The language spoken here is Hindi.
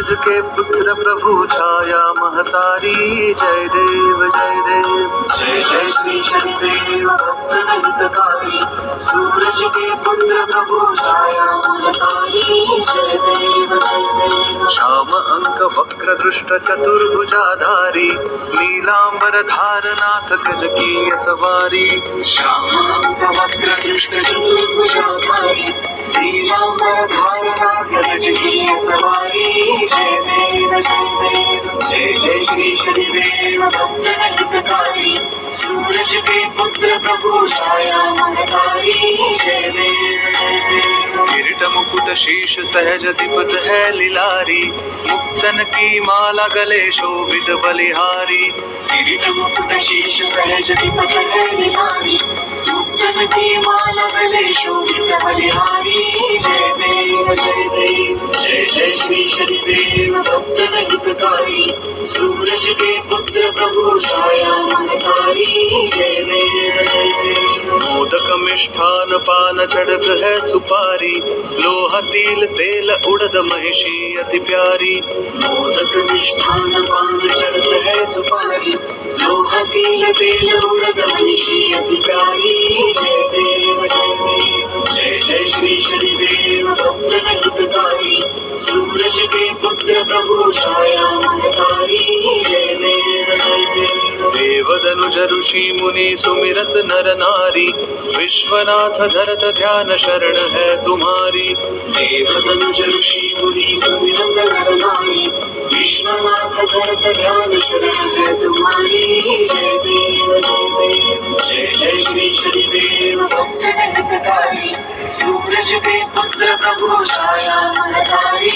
सूरज के पुत्र प्रभु छाया महतारी जय देव जय देव। जय जय श्री शनिदेव भक्त हितकारी, सूरज के पुत्र प्रभु छाया महतारी जय देव जय देव। श्याम अंक वक्र दृष्ट चतुर्भुजाधारी, नीलांबर धारनाथ गज की सवारी। श्याम अंक वक्र दृष्ट चतुर्भुजाधारी, नीलांबर धारनाथ गज की सवारी जय देव जय देव। जय जय श्री शनिदेव भक्त हितकारी, सूरज के पुत्र प्रभु छाया महतारी जय देव जय देव। किरीट मुकुट शीश सहज दीपत है लिलारी, मुक्तन की माला गले शोभित बलिहारी। किरीट मुकुट शीश सहज दीपत है लिलारी, मुक्तन की माला गले शोभित बलिहारी जय देव जय देव। जय जय श्री शनिदेव भक्त हितकारी, सूरज के पुत्र प्रभु छाया महतारी जय देव जय देव। मोदक मिष्ठान पान चढ़त है सुपारी, लोहा तिल तेल उड़द महिषी अति प्यारी। मोदक मिष्ठान पान चढ़त है सुपारी, लोहा तिल तेल उड़द महिषी अति प्यारी जय देव जय देव। जय जय श्री शनिदेव भक्त हितकारी, सूरज के पुत्र प्रभु छाया महतारी जय देव जय देव। देवदनुज ऋषि मुनि सुमिरत नर नारी, विश्वनाथ धरत ध्यान शरण है तुम्हारी। देवदनुज ऋषि मुनि सुमिरत नर नारी, विश्वनाथ धरत ध्यान शरण है तुम्हारी जय देव जय देव। जय जय श्री शनिदेव भक्त हितकारी, सूरज के पुत्र प्रभु छाया महतारी